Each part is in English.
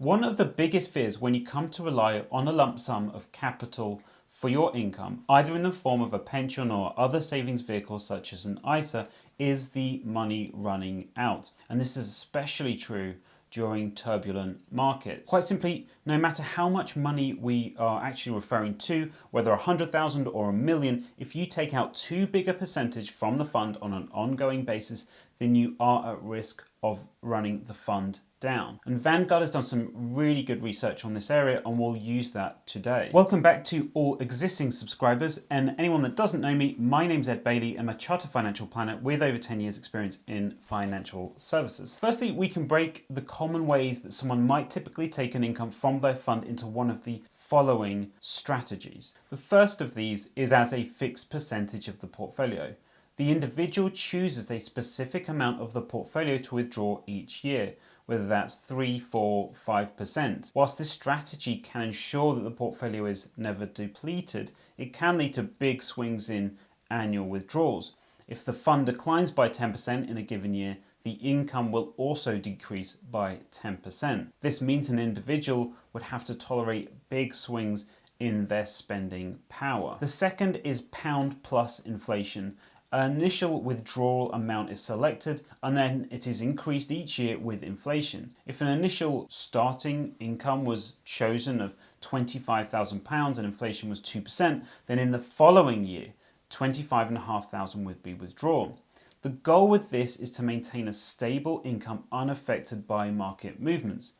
One of the biggest fears when you come to rely on a lump sum of capital for your income, either in the form of a pension or other savings vehicle such as an ISA, is the money running out. And this is especially true during turbulent markets. Quite simply, no matter how much money we are actually referring to, whether 100,000 or a million, if you take out too big a percentage from the fund on an ongoing basis, then you are at risk of running the fund down. And Vanguard has done some really good research on this area, and we'll use that today. Welcome back to all existing subscribers, and anyone that doesn't know me, my name's Ed Bailey. I'm a chartered financial planner with over 10 years experience in financial services. Firstly, we can break the common ways that someone might typically take an income from their fund into one of the following strategies. The first of these is as a fixed percentage of the portfolio. The individual chooses a specific amount of the portfolio to withdraw each year, whether that's 3, 4, 5%. Whilst this strategy can ensure that the portfolio is never depleted, it can lead to big swings in annual withdrawals. If the fund declines by 10% in a given year, the income will also decrease by 10%. This means an individual would have to tolerate big swings in their spending power. The second is pound plus inflation. An initial withdrawal amount is selected and then it is increased each year with inflation. If an initial starting income was chosen of £25,000 and inflation was 2%, then in the following year, £25,500 would be withdrawn. The goal with this is to maintain a stable income unaffected by market movements.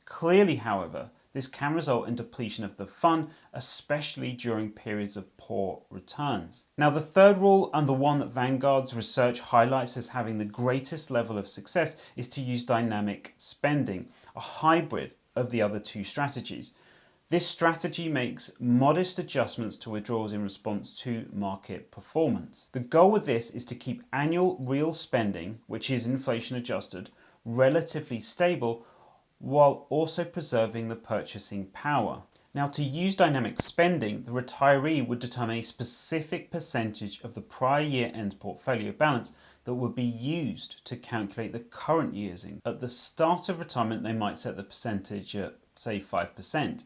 Clearly, however, this can result in depletion of the fund, especially during periods of poor returns. Now, the third rule, and the one that Vanguard's research highlights as having the greatest level of success, is to use dynamic spending, a hybrid of the other two strategies. This strategy makes modest adjustments to withdrawals in response to market performance. The goal with this is to keep annual real spending, which is inflation adjusted, relatively stable, while also preserving the purchasing power. Now, to use dynamic spending, the retiree would determine a specific percentage of the prior year end portfolio balance that would be used to calculate the current year's income. At the start of retirement, they might set the percentage at, say, 5%.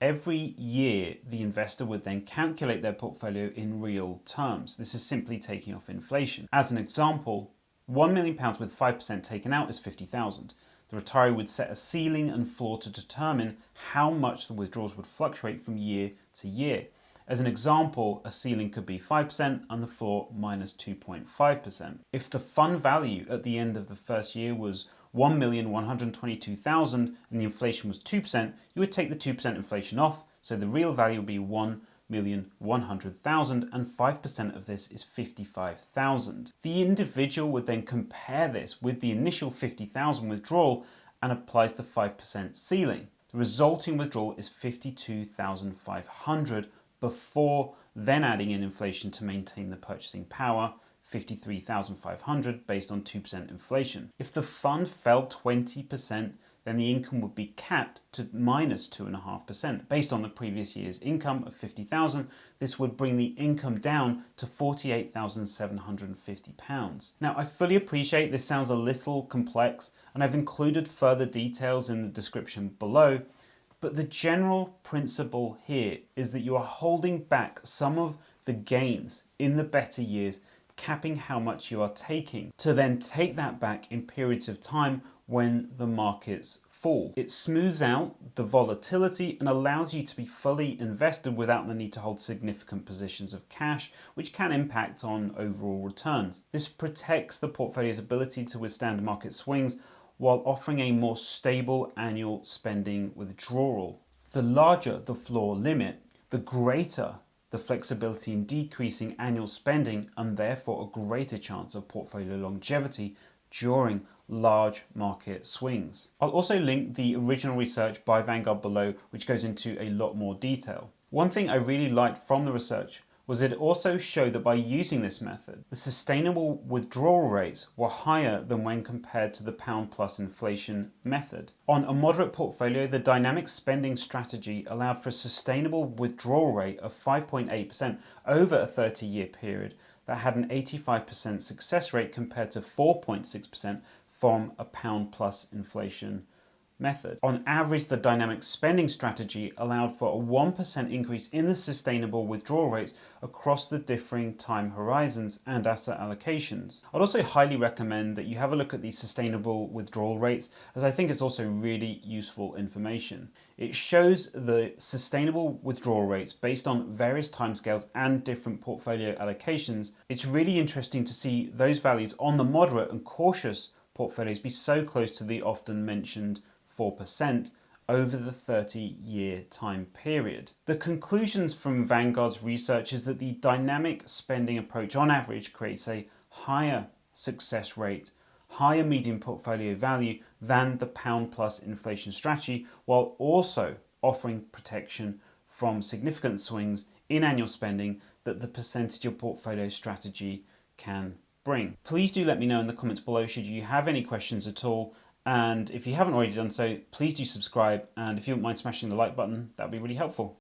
Every year, the investor would then calculate their portfolio in real terms. This is simply taking off inflation. As an example, £1 million with 5% taken out is £50,000. The retiree would set a ceiling and floor to determine how much the withdrawals would fluctuate from year to year. As an example, a ceiling could be 5% and the floor minus 2.5%. If the fund value at the end of the first year was £1,122,000 and the inflation was 2%, you would take the 2% inflation off, so the real value would be £1,100,000, and 5% of this is £55,000. The individual would then compare this with the initial £50,000 withdrawal and applies the 5% ceiling. The resulting withdrawal is £52,500 before then adding in inflation to maintain the purchasing power, £53,500 based on 2% inflation. If the fund fell 20%, then the income would be capped to minus 2.5%. Based on the previous year's income of £50,000, this would bring the income down to £48,750. Now, I fully appreciate this sounds a little complex, and I've included further details in the description below, but the general principle here is that you are holding back some of the gains in the better years, capping how much you are taking, to then take that back in periods of time when the markets fall. It smooths out the volatility and allows you to be fully invested without the need to hold significant positions of cash, which can impact on overall returns. This protects the portfolio's ability to withstand market swings while offering a more stable annual spending withdrawal. The larger the floor limit, the greater the flexibility in decreasing annual spending, and therefore a greater chance of portfolio longevity during large market swings. I'll also link the original research by Vanguard below, which goes into a lot more detail. One thing I really liked from the research was it also showed that by using this method, the sustainable withdrawal rates were higher than when compared to the pound plus inflation method. On a moderate portfolio, the dynamic spending strategy allowed for a sustainable withdrawal rate of 5.8% over a 30-year period that had an 85% success rate compared to 4.6% from a pound plus inflation method. On average, the dynamic spending strategy allowed for a 1% increase in the sustainable withdrawal rates across the differing time horizons and asset allocations. I'd also highly recommend that you have a look at these sustainable withdrawal rates, as I think it's also really useful information. It shows the sustainable withdrawal rates based on various timescales and different portfolio allocations. It's really interesting to see those values on the moderate and cautious portfolios be so close to the often mentioned 4% over the 30-year time period. The conclusions from Vanguard's research is that the dynamic spending approach on average creates a higher success rate, higher median portfolio value than the pound plus inflation strategy, while also offering protection from significant swings in annual spending that the percentage of portfolio strategy can bring. Please do let me know in the comments below should you have any questions at all. And if you haven't already done so, please do subscribe. And if you wouldn't mind smashing the like button, that would be really helpful.